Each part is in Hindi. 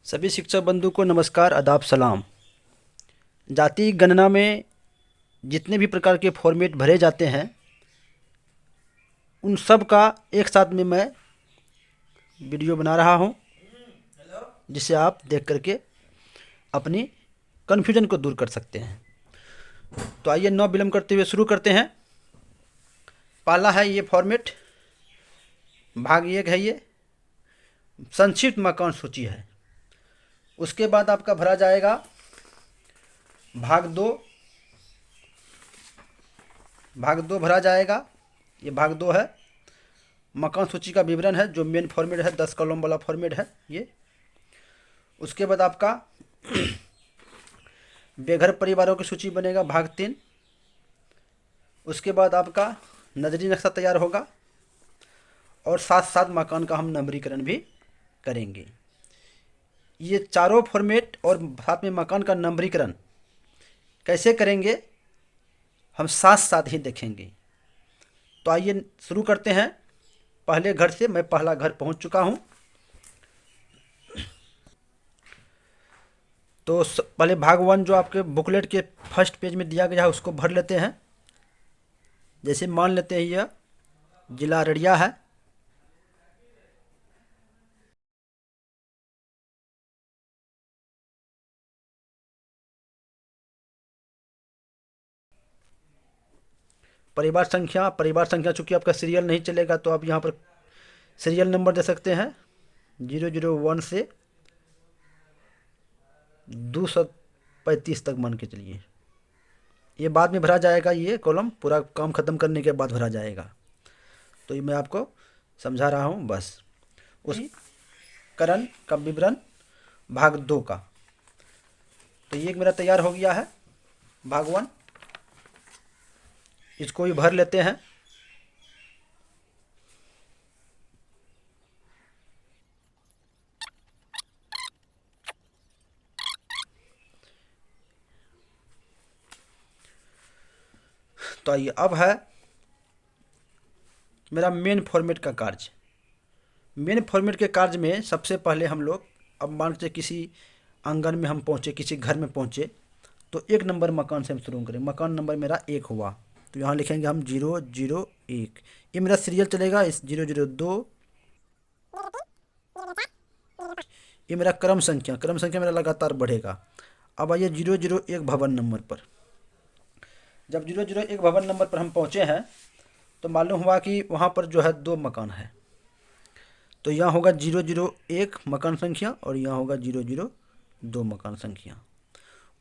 सभी शिक्षक बंधु को नमस्कार, आदाब, सलाम। जाति गणना में जितने भी प्रकार के फॉर्मेट भरे जाते हैं उन सब का एक साथ में मैं वीडियो बना रहा हूं, जिसे आप देख करके अपनी कन्फ्यूजन को दूर कर सकते हैं। तो आइए नौ विलंब करते हुए शुरू करते हैं। पहला है ये फॉर्मेट, भाग एक है, ये संक्षिप्त मकान सूची है। उसके बाद आपका भरा जाएगा भाग दो भरा जाएगा। ये भाग दो है, मकान सूची का विवरण है, जो मेन फॉर्मेट है, 10 कॉलम वाला फॉर्मेट है ये। उसके बाद आपका बेघर परिवारों की सूची बनेगा, भाग 3। उसके बाद आपका नजरी नक्शा तैयार होगा और साथ साथ मकान का हम नंबरीकरण भी करेंगे। ये चारों फॉर्मेट और साथ में मकान का नंबरीकरण कैसे करेंगे हम साथ साथ ही देखेंगे। तो आइए शुरू करते हैं पहले घर से। मैं पहला घर पहुंच चुका हूं। तो पहले भाग 1 जो आपके बुकलेट के फर्स्ट पेज में दिया गया है उसको भर लेते हैं। जैसे मान लेते हैं यह जिला अररिया है। परिवार संख्या चूंकि आपका सीरियल नहीं चलेगा तो आप यहाँ पर सीरियल नंबर दे सकते हैं 001 से 235 तक मान के चलिए। ये बाद में भरा जाएगा, ये कॉलम पूरा काम खत्म करने के बाद भरा जाएगा। तो ये मैं आपको समझा रहा हूँ बस। उस करण का विवरण भाग 2 का। तो ये मेरा तैयार हो गया है भाग 1। इसको भी भर लेते हैं। तो आइए, अब है मेरा मेन फॉर्मेट का कार्य। मेन फॉर्मेट के कार्य में सबसे पहले हम लोग, अब मान के किसी आंगन में हम पहुँचे, किसी घर में पहुँचे, तो 1 नंबर मकान से हम शुरू करें। मकान नंबर मेरा 1 हुआ तो यहाँ लिखेंगे हम 001। ये मेरा सीरियल चलेगा इस 002। ये मेरा क्रम संख्या मेरा लगातार बढ़ेगा। अब आइए 001 भवन नंबर पर। जब 001 भवन नंबर पर हम पहुँचे हैं तो मालूम हुआ कि वहाँ पर जो है 2 मकान है। तो यहाँ होगा 001 मकान संख्या और यहाँ होगा 002 मकान संख्या।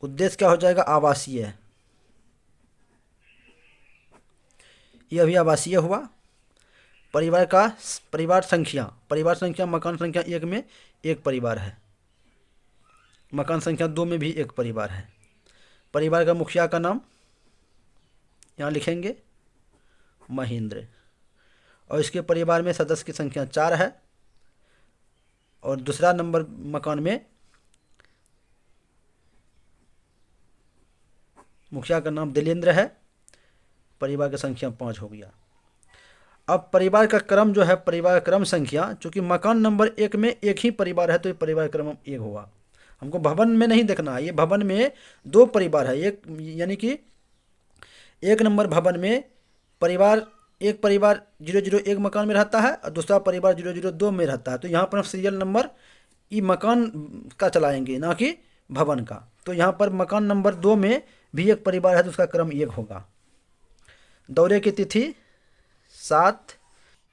उद्देश्य क्या हो जाएगा? आवासीय है। ये अभी आवासीय हुआ। परिवार संख्या मकान संख्या 1 में 1 परिवार है, मकान संख्या 2 में भी 1 परिवार है। परिवार का मुखिया का नाम यहाँ लिखेंगे महेंद्र, और इसके परिवार में सदस्य की संख्या 4 है। और दूसरा नंबर मकान में मुखिया का नाम दिलेंद्र है, परिवार की संख्या 5 हो गया। अब परिवार का क्रम जो है, परिवार क्रम संख्या, चूंकि मकान नंबर 1 में 1 ही परिवार है तो ये परिवार क्रम 1 हुआ। हमको भवन में नहीं देखना है, ये भवन में 2 परिवार है। एक यानी कि 1 नंबर भवन में एक परिवार 001 मकान में रहता है और दूसरा परिवार 002 में रहता है। तो यहाँ पर हम सीरियल नंबर ई मकान का चलाएंगे, ना कि भवन का। तो यहाँ पर मकान नंबर 2 में भी 1 परिवार है तो उसका क्रम 1 होगा। दौरे की तिथि 7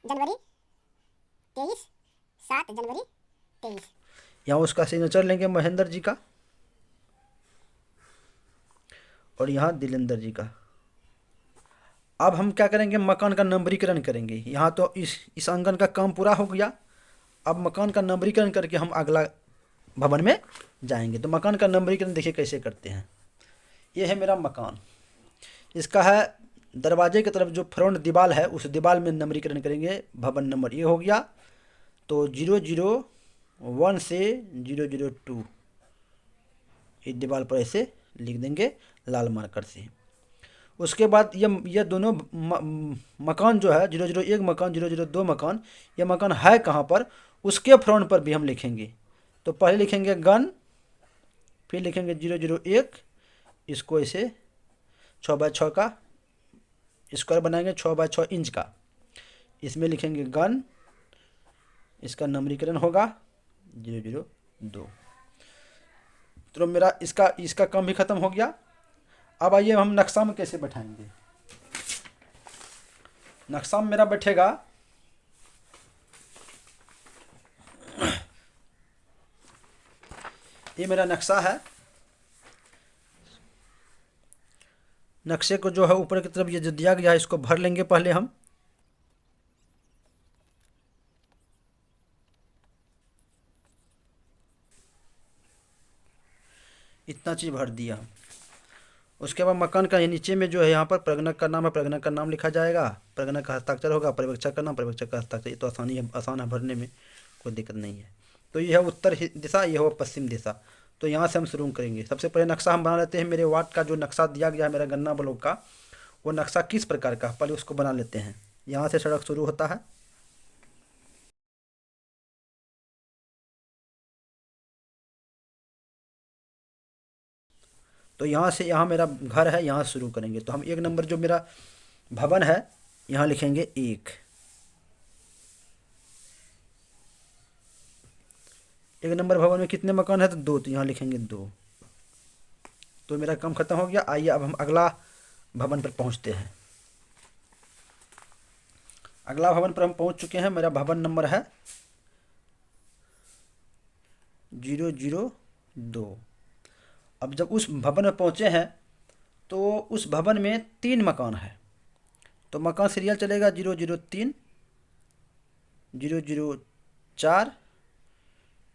जनवरी 23, 7 जनवरी 23। यहाँ उसका सिग्नेचर लेंगे महेंद्र जी का और यहाँ दिलेंद्र जी का। अब हम क्या करेंगे? मकान का नंबरीकरण करेंगे। यहाँ तो इस आंगन का काम पूरा हो गया। अब मकान का नंबरीकरण करके हम अगला भवन में जाएंगे। तो मकान का नंबरीकरण देखिए कैसे करते हैं। ये है मेरा मकान, इसका है दरवाजे की तरफ जो फ्रंट दीवार है उस दीवार में नंबरीकरण करेंगे। भवन नंबर ये हो गया। तो 001 से 002 इस दीवार पर ऐसे लिख देंगे लाल मार्कर से। उसके बाद ये दोनों मकान जो है 001 मकान 002 मकान, ये मकान है कहाँ पर उसके फ्रंट पर भी हम लिखेंगे। तो पहले लिखेंगे गन, फिर लिखेंगे 001, इसको ऐसे 6x6 का स्क्वायर बनाएंगे, 6x6 इंच का। इसमें लिखेंगे गन, इसका नंबरीकरण होगा 002। तो मेरा इसका काम भी ख़त्म हो गया। अब आइए हम नक्शा में कैसे बैठाएंगे। नक्शा में मेरा बैठेगा, ये मेरा नक्शा है। नक्शे को जो है ऊपर की तरफ ये जो दिया गया है इसको भर लेंगे पहले हम। इतना चीज़ भर दिया। उसके बाद मकान का नीचे में जो है यहाँ पर प्रगणक का नाम है, प्रगणक का नाम लिखा जाएगा, प्रगणक का हस्ताक्षर होगा, पर्यवेक्षक का नाम, पर्यवेक्षक का हस्ताक्षर। ये तो आसान है भरने में, कोई दिक्कत नहीं है। तो ये है उत्तर दिशा, ये हो पश्चिम दिशा। तो यहाँ से हम शुरू करेंगे। सबसे पहले नक्शा हम बना लेते हैं। मेरे वार्ड का जो नक्शा दिया गया है मेरा गन्ना ब्लॉक का, वो नक्शा किस प्रकार का, पहले उसको बना लेते हैं। यहाँ से सड़क शुरू होता है, तो यहाँ से यहाँ मेरा घर है, यहाँ शुरू करेंगे। तो हम 1 नंबर जो मेरा भवन है यहाँ लिखेंगे 1। 1 नंबर भवन में कितने मकान है, तो 2, तो यहाँ लिखेंगे 2। तो मेरा काम खत्म हो गया। आइए अब हम अगला भवन पर पहुँचते हैं। अगला भवन पर हम पहुँच चुके हैं। मेरा भवन नंबर है 002। अब जब उस भवन में पहुँचे हैं तो उस भवन में 3 मकान है। तो मकान सीरियल चलेगा 003, 004,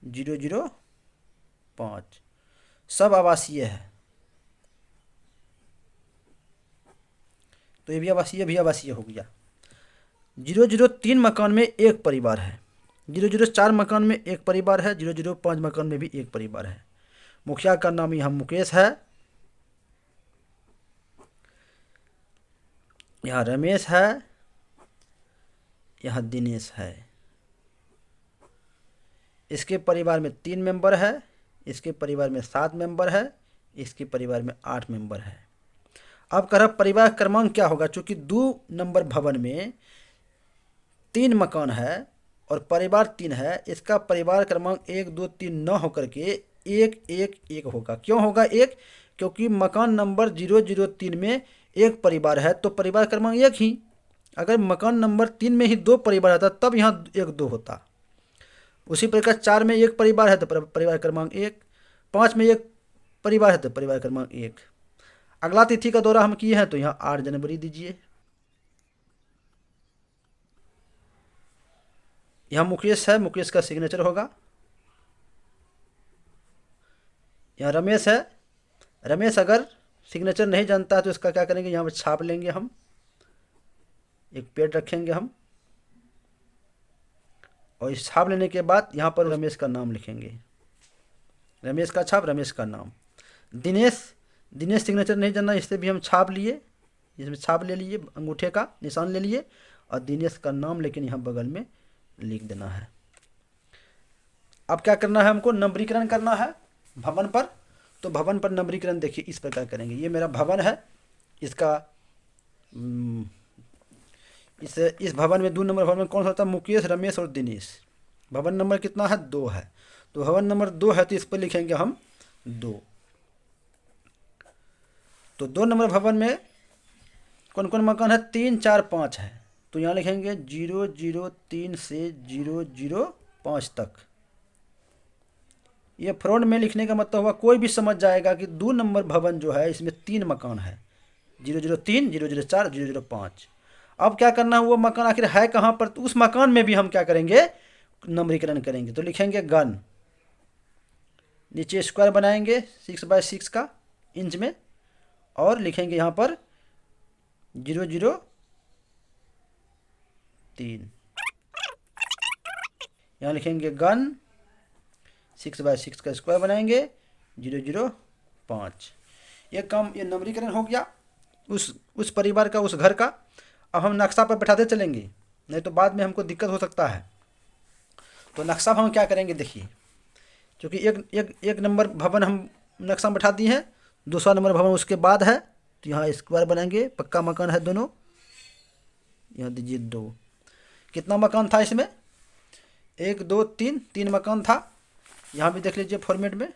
005। सब आवासीय है। तो ये भी आवासीय हो गया। 003 मकान में एक परिवार है, 004 मकान में एक परिवार है, 005 मकान में भी एक परिवार है। मुखिया का नाम यहाँ मुकेश है, यहाँ रमेश है, यहाँ दिनेश है। इसके परिवार में 3 मेंबर है, इसके परिवार में 7 मेंबर है, इसके परिवार में 8 मेंबर है। अब कह रहा परिवार क्रमांक क्या होगा। चूंकि 2 नंबर भवन में 3 मकान है और परिवार 3 है, इसका परिवार क्रमांक 1 2 3 न होकर के 1 1 1 होगा। क्यों होगा 1? क्योंकि मकान नंबर 003 में एक परिवार है तो परिवार क्रमांक 1 ही। अगर मकान नंबर 3 में ही 2 परिवार आता तब यहाँ 1 2 होता। उसी प्रकार 4 में एक परिवार है तो परिवार क्रमांक 1, 5 में एक परिवार है तो परिवार क्रमांक 1। अगला तिथि का दौरा हम किए हैं तो यहाँ 8 जनवरी दीजिए। यहाँ मुकेश है, मुकेश का सिग्नेचर होगा। यहाँ रमेश है, रमेश अगर सिग्नेचर नहीं जानता है तो इसका क्या करेंगे, यहाँ पर छाप लेंगे हम, एक पेड़ रखेंगे हम, और इस छाप लेने के बाद यहाँ पर रमेश का नाम लिखेंगे। रमेश का छाप, रमेश का नाम। दिनेश सिग्नेचर नहीं जानना, इससे भी हम छाप लिए, इसमें छाप ले लिए, अंगूठे का निशान ले लिए, और दिनेश का नाम लेकिन यहाँ बगल में लिख देना है। अब क्या करना है, हमको नंबरीकरण करना है भवन पर। तो भवन पर नंबरीकरण देखिए इस प्रकार करेंगे। ये मेरा भवन है, इसका इस भवन में 2 नंबर भवन में कौन सा होता है, मुकेश, रमेश और दिनेश। भवन नंबर कितना है, 2 है। तो भवन नंबर 2 है तो इस पर लिखेंगे हम 2। तो 2 नंबर भवन में कौन कौन मकान है, 3 4 5 है। तो यहाँ लिखेंगे 003 से 005 तक। ये फ्रंट में लिखने का मतलब हुआ कोई भी समझ जाएगा कि 2 नंबर भवन जो है इसमें 3 मकान है, 003, 004, 005। अब क्या करना है, वो मकान आखिर है कहाँ पर, तो उस मकान में भी हम क्या करेंगे, नंबरीकरण करेंगे। तो लिखेंगे गन, नीचे स्क्वायर बनाएंगे 6x6 का इंच में, और लिखेंगे यहाँ पर 003। यहाँ लिखेंगे गन, 6x6 का स्क्वायर बनाएंगे 005। ये काम, ये नंबरीकरण हो गया उस परिवार का, उस घर का। अब हम नक्शा पर बैठाते चलेंगे, नहीं तो बाद में हमको दिक्कत हो सकता है। तो नक्शा हम क्या करेंगे, देखिए क्योंकि एक नंबर भवन हम नक्शा में बैठा दिए हैं, दूसरा नंबर भवन उसके बाद है, तो यहाँ स्क्वायर बनाएंगे, पक्का मकान है दोनों। यहाँ दीजिए 2। कितना मकान था इसमें? 1 2 3, 3 मकान था। यहाँ भी देख लीजिए फॉर्मेट में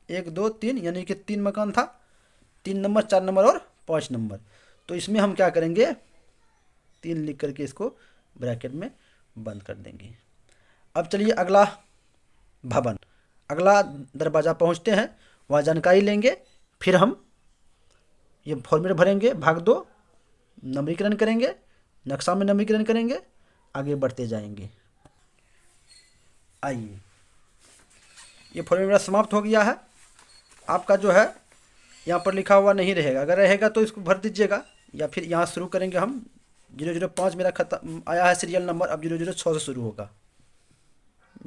1 2 3, यानी कि 3 मकान था। 3 नंबर, 4 नंबर और 5 नंबर। तो इसमें हम क्या करेंगे, 3 लिख करके इसको ब्रैकेट में बंद कर देंगे। अब चलिए अगला भवन, अगला दरवाज़ा पहुँचते हैं, वहाँ जानकारी लेंगे, फिर हम ये फॉर्मेट भरेंगे, भाग 2, नंबरीकरण करेंगे, नक्शा में नंबरीकरण करेंगे, आगे बढ़ते जाएंगे। आइए, ये फॉर्मेट मेरा समाप्त हो गया है। आपका जो है यहाँ पर लिखा हुआ नहीं रहेगा, अगर रहेगा तो इसको भर दीजिएगा, या फिर यहाँ शुरू करेंगे हम। 005 मेरा खत्म आया है सीरियल नंबर, अब 006 से शुरू होगा।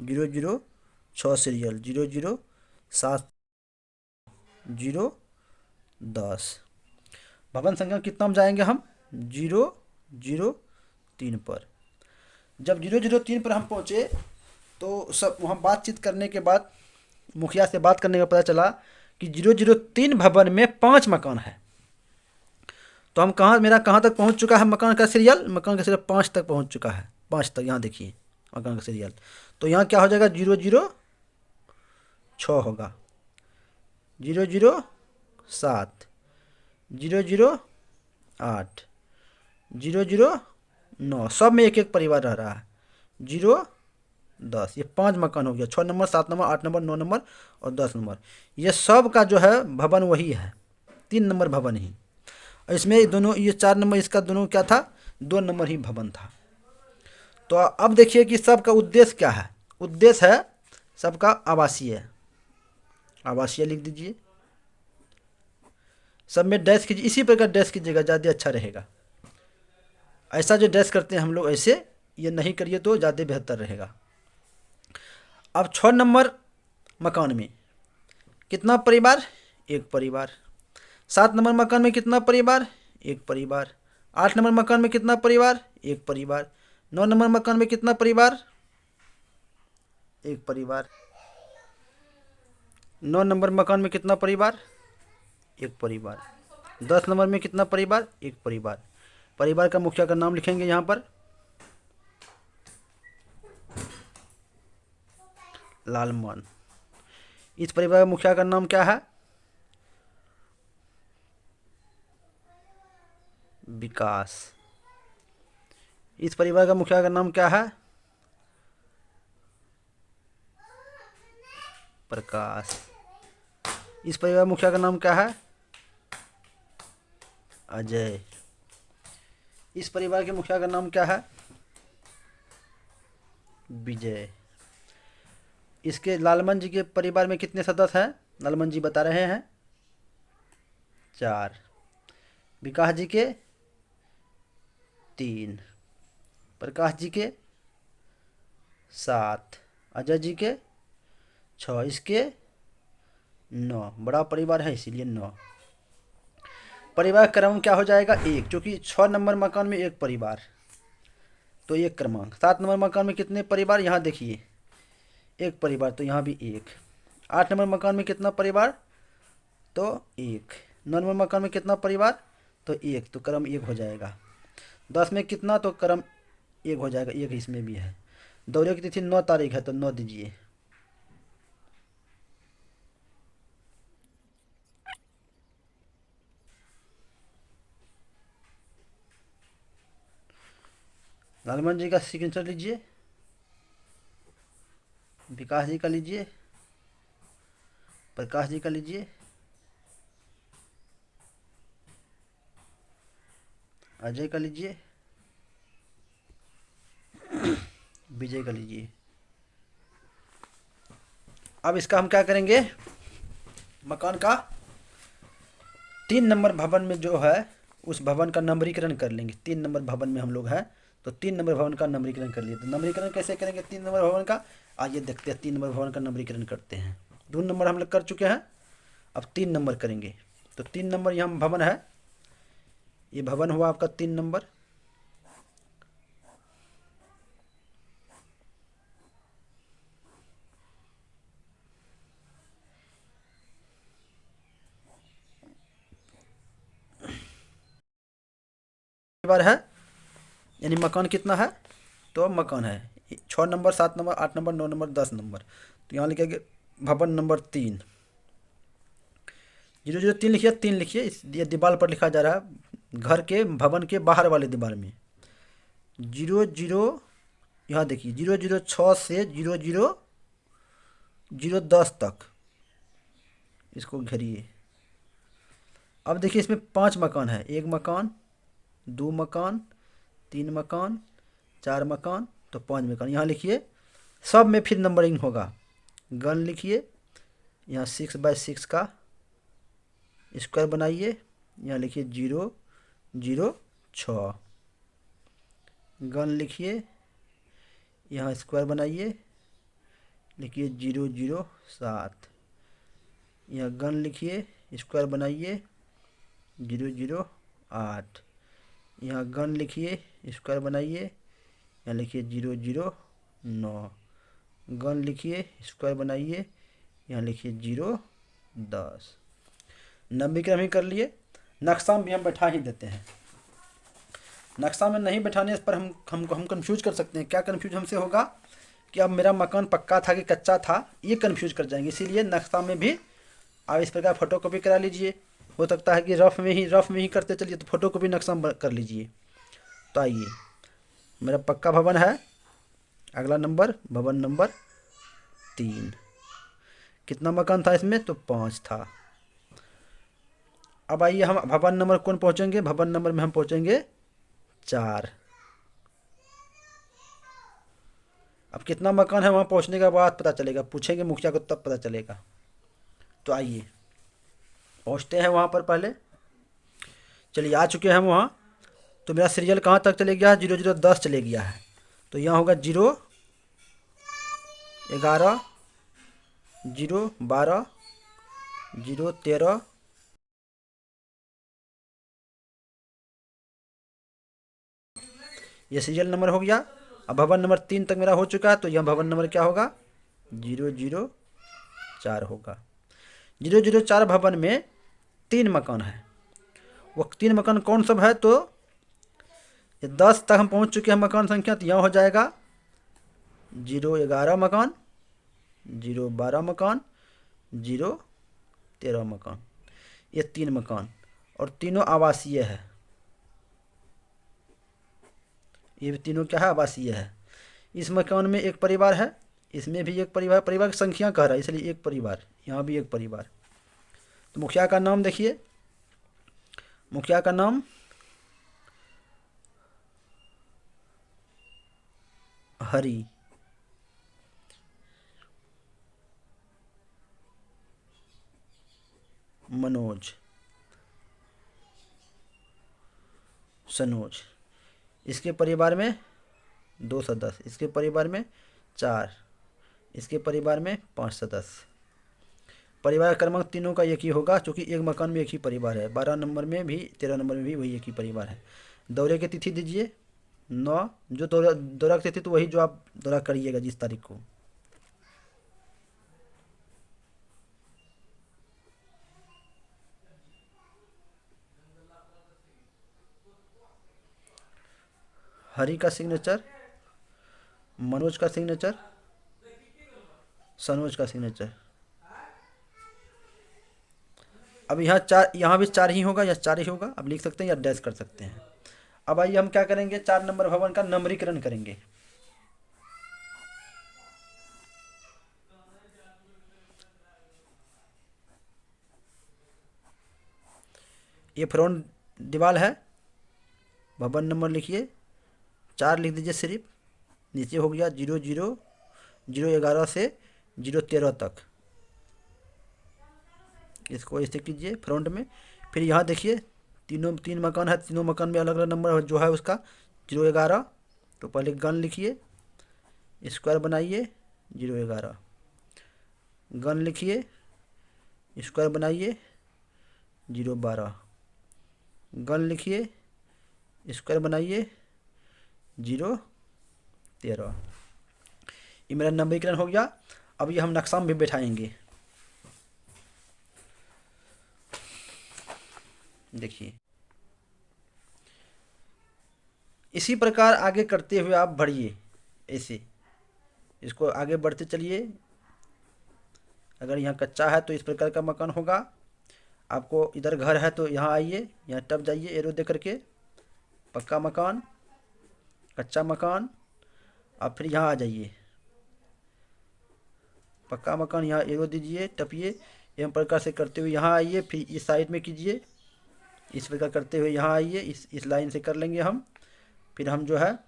006 सीरियल, 007 010। भवन संख्या कितना में जाएंगे हम? 003 पर। जब 003 पर हम पहुँचे तो सब वहाँ बातचीत करने के बाद, मुखिया से बात करने का पता चला कि 003 भवन में 5 मकान है। तो हम मेरा कहाँ तक पहुँच चुका है मकान का सीरियल? मकान का सीरियल 5 तक पहुँच चुका है, 5 तक। यहाँ देखिए मकान का सीरियल। तो यहाँ क्या हो जाएगा? 006 होगा, 007, 008, 009, सब में एक एक परिवार रह रहा है। 010, ये 5 मकान हो गया। 6 नंबर, 7 नंबर, 8 नंबर, 9 नंबर और 10 नंबर, ये सब का जो है भवन वही है, 3 नंबर भवन ही। इसमें दोनों, ये 4 नंबर, इसका दोनों क्या था? 2 नंबर ही भवन था। तो अब देखिए कि सबका उद्देश्य क्या है। उद्देश्य है सबका आवासीय, आवासीय लिख दीजिए, सब में डैश कीजिए, इसी प्रकार डैश कीजिएगा, ज़्यादा अच्छा रहेगा। ऐसा जो डैश करते हैं हम लोग, ऐसे ये नहीं करिए तो ज़्यादा बेहतर रहेगा। अब 6 नंबर मकान में कितना परिवार? 1 परिवार। 7 नंबर मकान में कितना परिवार? 1 परिवार। 8 नंबर मकान में कितना परिवार? 1 परिवार। 9 नंबर मकान में कितना परिवार? 1 परिवार। 9 नंबर मकान में कितना परिवार? 1 परिवार। 10 नंबर में कितना परिवार? 1 परिवार। परिवार का मुखिया का नाम लिखेंगे यहाँ पर, लालमन। इस परिवार का मुखिया का नाम क्या है? विकास। इस परिवार का मुखिया का नाम क्या है? प्रकाश। इस परिवार का मुखिया का नाम क्या है? अजय। इस परिवार के मुखिया का नाम क्या है? विजय। इसके लालमन जी के परिवार में कितने सदस्य हैं? लालमन जी बता रहे हैं 4। विकास जी के 3, प्रकाश जी के 7, अजय जी के 6, इसके 9। बड़ा परिवार है इसीलिए 9। परिवार क्रम क्या हो जाएगा? 1, क्योंकि 6 नंबर मकान में 1 परिवार, तो 1 क्रमांक। 7 नंबर मकान में कितने परिवार? यहाँ देखिए 1 परिवार, तो यहाँ भी 1। 8 नंबर मकान में कितना परिवार? तो 1। 9 नंबर मकान में कितना परिवार? तो 1, तो क्रम 1 हो जाएगा। 10 में कितना? तो क्रम 1 हो जाएगा, 1 इसमें भी है। दौरे की तिथि 9 तारीख है, तो 9 दीजिए। लालमन जी का सिग्नेचर लीजिए, विकास जी का लीजिए, प्रकाश जी का लीजिए, अजय का लीजिए, विजय का लीजिए। अब इसका हम क्या करेंगे? मकान का 3 नंबर भवन में जो है उस भवन का नंबरीकरण कर लेंगे। 3 नंबर भवन में हम लोग हैं, तो 3 नंबर भवन का नंबरीकरण कर लिए। तो नंबरीकरण कैसे करेंगे 3 नंबर भवन का? आइए देखते हैं 3 नंबर भवन का नंबरीकरण करते हैं। 2 नंबर हम लोग कर चुके हैं, अब 3 नंबर करेंगे। तो 3 नंबर यहाँ भवन है, ये भवन हुआ आपका 3 नंबर। परिवार है, यानी मकान कितना है, तो मकान है 6 number, 7 number, 8 number, 9 number, 10 number. तो यहाँ लिखेंगे भवन नंबर 3। 003 लिखिए, 3 लिखिए, ये दीवार पर लिखा जा रहा है, घर के भवन के बाहर वाले दीवार में। 00, यहाँ देखिए 006 से 00010 तक इसको घेरिए। अब देखिए इसमें 5 मकान है, 1 मकान, 2 मकान, 3 मकान, 4 मकान, तो 5 मकान। यहाँ लिखिए, सब में फिर नंबरिंग होगा। गन लिखिए, यहाँ 6x6 का स्क्वायर बनाइए, यहाँ लिखिए 006। गन लिखिए, यहाँ स्क्वायर बनाइए, लिखिए 007। यहाँ गन लिखिए, स्क्वायर बनाइए 008। यहाँ गन लिखिए, स्क्वायर बनाइए, यहाँ लिखिए 009। गन लिखिए, स्क्वायर बनाइए, यहाँ लिखिए 010। नंबरीकरण भी कर लिए। नक्शा में भी हम बैठा ही देते हैं। नक्शा में नहीं बैठाने पर हम कंफ्यूज कर सकते हैं। क्या कंफ्यूज हमसे होगा कि अब मेरा मकान पक्का था कि कच्चा था, ये कंफ्यूज कर जाएंगे। इसीलिए नक्शा में भी आप इस प्रकार फोटोकॉपी करा लीजिए। हो सकता है कि रफ में ही करते चलिए, तो फोटोकॉपी नक्शा में कर लीजिए। तो आइए, मेरा पक्का भवन है। अगला नंबर, भवन नंबर 3। कितना मकान था इसमें, तो 5 था। अब आइए हम भवन नंबर कौन पहुंचेंगे, भवन नंबर में हम पहुंचेंगे 4। अब कितना मकान है वहाँ पहुँचने के बाद पता चलेगा, पूछेंगे मुखिया को तब पता चलेगा। तो आइए पहुँचते हैं वहाँ पर। पहले चलिए आ चुके हैं हम वहाँ। तो मेरा सीरियल कहाँ तक चले गया है, 0010 चले गया है। तो यहाँ होगा 011, 012, 013, ये सीरियल नंबर हो गया। अब भवन नंबर 3 तक मेरा हो चुका है। तो यहाँ भवन नंबर क्या होगा, 004 होगा। 004 भवन में 3 मकान है। वो 3 मकान कौन सब है, तो 10 तक हम पहुँच चुके हैं मकान संख्या। तो यहाँ हो जाएगा 011 मकान, 012 मकान, 013 मकान। ये 3 मकान और तीनों आवासीय है। ये भी तीनों क्या है, आवासीय है। इस मकान में एक परिवार है, इसमें भी एक परिवार। परिवार की संख्या कह रहा है, इसलिए एक परिवार, यहाँ भी एक परिवार। तो मुखिया का नाम देखिए, मुखिया का नाम हरि, मनोज, सनोज। इसके परिवार में 2 सदस्य, इसके परिवार में 4, इसके परिवार में 5 सदस्य। परिवार क्रमांक तीनों का एक ही होगा, क्योंकि एक मकान में एक ही परिवार है। 12 नंबर में भी, 13 नंबर में भी वही एक ही परिवार है। दौरे की तिथि दीजिए 9, जो दौरा की तिथि तो वही जो आप दौरा करिएगा जिस तारीख को। हरि का सिग्नेचर, मनोज का सिग्नेचर, सनोज का सिग्नेचर। अब यहाँ 4, यहाँ भी 4 ही होगा या 4 ही होगा, अब लिख सकते हैं या डैश कर सकते हैं। अब आइए हम क्या करेंगे, 4 नंबर भवन का नंबरीकरण करेंगे। ये फ्रंट दीवार है, भवन नंबर लिखिए 4 लिख दीजिए सिर्फ। नीचे हो गया 011 से 013 तक, इसको ऐसे कीजिए फ्रंट में। फिर यहाँ देखिए 3 मकान है, तीनों मकान में अलग अलग नंबर जो है उसका 011। तो पहले गन लिखिए, स्क्वायर बनाइए 011। गन लिखिए, स्क्वायर बनाइए 012। गन लिखिए, स्क्वायर बनाइए 013। ये मेरा नंबरीकरण हो गया। अब ये हम नक्शा में भी बैठाएंगे। देखिए इसी प्रकार आगे करते हुए आप बढ़िए, ऐसे इसको आगे बढ़ते चलिए। अगर यहाँ कच्चा है तो इस प्रकार का मकान होगा। आपको इधर घर है तो यहाँ आइए, यहाँ टप जाइए एरो दे करके, पक्का मकान, कच्चा मकान। आप फिर यहाँ आ जाइए, पक्का मकान, यहाँ एरो दीजिए, टपिए। एवं प्रकार से करते हुए यहाँ आइए, फिर इस साइड में कीजिए, इस प्रकार करते हुए यहाँ आइए, इस लाइन से कर लेंगे हम। फिर हम जो है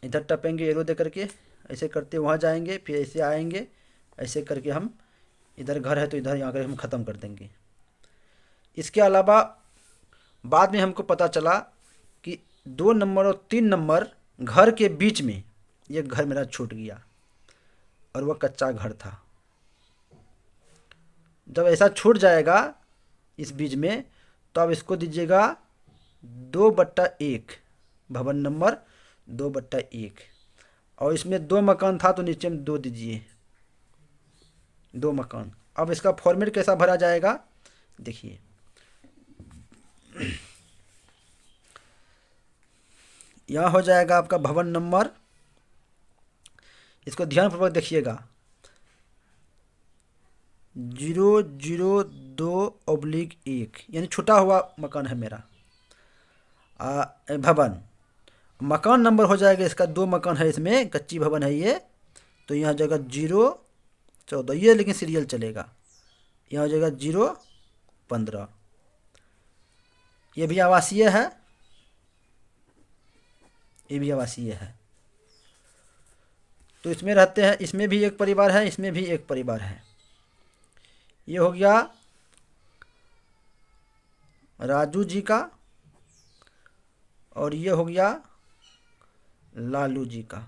इधर टपेंगे एरो दे करके, ऐसे करते वहाँ जाएंगे, फिर ऐसे आएंगे, ऐसे करके हम इधर घर है तो इधर यहाँ कर हम ख़त्म कर देंगे। इसके अलावा बाद में हमको पता चला कि 2 नंबर और 3 नंबर घर के बीच में ये घर मेरा छूट गया और वह कच्चा घर था। जब ऐसा छूट जाएगा इस बीच में तो अब इसको दीजिएगा 2/1, भवन नंबर 2/1। और इसमें 2 मकान था तो नीचे में 2 दीजिए, 2 मकान। अब इसका फॉर्मेट कैसा भरा जाएगा देखिए। यहाँ हो जाएगा आपका भवन नंबर, इसको ध्यानपूर्वक देखिएगा, 002/1, यानी छुटा हुआ मकान है मेरा। भवन मकान नंबर हो जाएगा इसका, 2 मकान है इसमें, कच्ची भवन है ये, तो यहाँ हो जाएगा 014, ये लेकिन सीरियल चलेगा। यहाँ हो जाएगा 015, ये भी आवासीय है, ये भी आवासीय है। तो इसमें रहते हैं, इसमें भी एक परिवार है, इसमें भी एक परिवार है। ये हो गया राजू जी का और ये हो गया लालू जी का।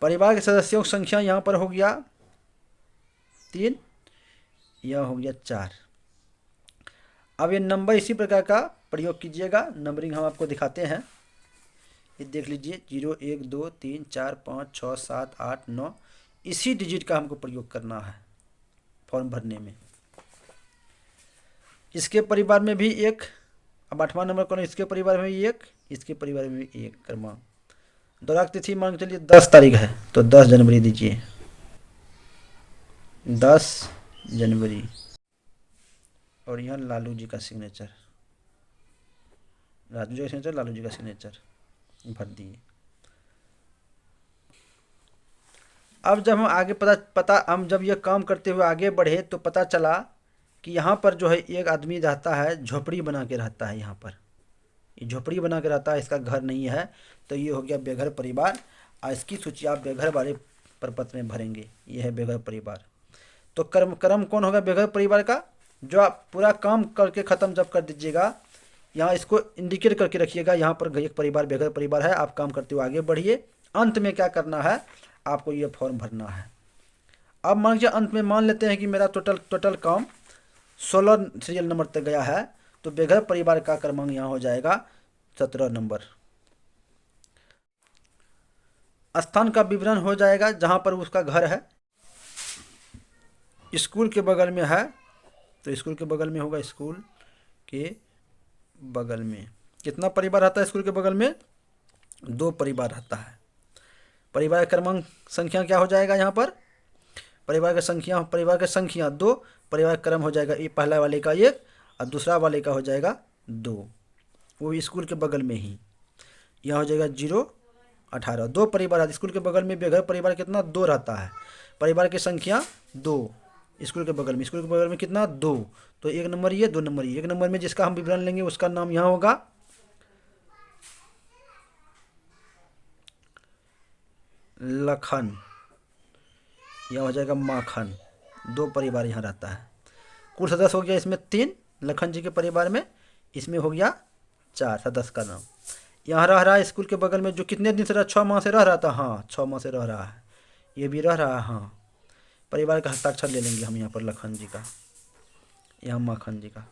परिवार के सदस्यों की संख्या यहाँ पर हो गया 3, यह हो गया 4। अब ये नंबर इसी प्रकार का प्रयोग कीजिएगा। नंबरिंग हम आपको दिखाते हैं, ये देख लीजिए, 0 1 2 3 4 5 6 7 8 9, इसी डिजिट का हमको प्रयोग करना है फॉर्म भरने में। इसके परिवार में भी एक, अब 8वां नंबर कौन है, इसके परिवार में भी एक, इसके परिवार में भी एक क्रमांक। दौराक तिथि मान के चलिए 10 तारीख है तो 10 जनवरी दीजिए, 10 जनवरी। और यहाँ लालू जी का सिग्नेचर, राजू जी का सिग्नेचर, लालू जी का सिग्नेचर भर दिए। अब जब हम आगे हम जब ये काम करते हुए आगे बढ़े तो पता चला कि यहाँ पर जो है एक आदमी रहता है, झोपड़ी बना के रहता है। यहाँ पर ये झोपड़ी बना के रहता है, इसका घर नहीं है, तो ये हो गया बेघर परिवार। और इसकी सूची आप बेघर वाले प्रपत्र में भरेंगे, ये है बेघर परिवार। तो क्रम कौन होगा बेघर परिवार का, जो आप पूरा काम करके ख़त्म जब कर दीजिएगा, यहाँ इसको इंडिकेट करके रखिएगा, यहाँ पर एक परिवार बेघर परिवार है। आप काम करते हुए आगे बढ़िए, अंत में क्या करना है, आपको ये फॉर्म भरना है। अब मान लीजिए अंत में मान लेते हैं कि मेरा टोटल काम 16 सीरियल नंबर तक गया है, तो बेघर परिवार का क्रमांक यहाँ हो जाएगा 17 नंबर। स्थान का विवरण हो जाएगा, जहाँ पर उसका घर है। स्कूल के बगल में है तो स्कूल के बगल में होगा, स्कूल के बगल में कितना परिवार रहता है, स्कूल के बगल में 2 परिवार रहता है। परिवार क्रमांक संख्या क्या हो जाएगा, यहाँ पर परिवार का संख्या 2, परिवार क्रम हो जाएगा, ये पहला वाले का 1 और दूसरा वाले का हो जाएगा 2, वो भी स्कूल के बगल में ही। यहाँ हो जाएगा 018, 2 परिवार। स्कूल के बगल में बेघर परिवार कितना 2 रहता है, परिवार की संख्या 2, स्कूल के बगल में कितना 2, तो 1 नंबर ये 2 नंबर ये। 1 नंबर में जिसका हम विवरण लेंगे उसका नाम यहाँ होगा लखन, यह हो जाएगा माखन। 2 परिवार यहाँ रहता है। कुल सदस्य हो गया इसमें 3, लखन जी के परिवार में, इसमें हो गया 4 सदस्य का नाम। यहाँ रह रहा है स्कूल के बगल में जो कितने दिन से रहा, 6 माह से रह रहा था, हाँ 6 माह से रह रहा है, ये भी रह रहा है। हाँ, परिवार का हस्ताक्षर ले लेंगे हम यहाँ पर लखन जी का, यहाँ माखन जी का।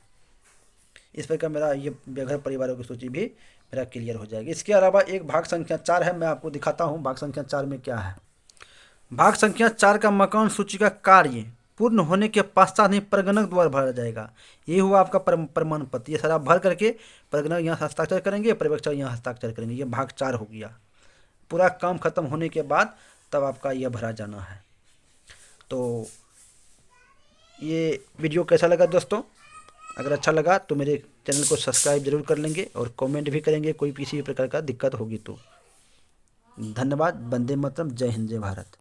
इस प्रकार मेरा ये बेघर परिवारों की सूची भी मेरा क्लियर हो जाएगी। इसके अलावा एक भाग संख्या 4 है, मैं आपको दिखाता हूँ भाग संख्या 4 में क्या है। भाग संख्या 4 का मकान सूची का कार्य पूर्ण होने के पश्चात ही प्रगणक द्वारा भरा जाएगा। ये हुआ आपका प्रमाण पत्र। ये सारा भर करके प्रगणक यहाँ हस्ताक्षर करेंगे, पर्यवेक्षक यहाँ हस्ताक्षर करेंगे। ये भाग 4 हो गया। पूरा काम खत्म होने के बाद तब आपका यह भरा जाना है। तो ये वीडियो कैसा लगा दोस्तों? अगर अच्छा लगा तो मेरे चैनल को सब्सक्राइब जरूर कर लेंगे और कमेंट भी करेंगे कोई किसी भी प्रकार का दिक्कत होगी तो। धन्यवाद। वंदे मातरम। जय हिंद, जय भारत।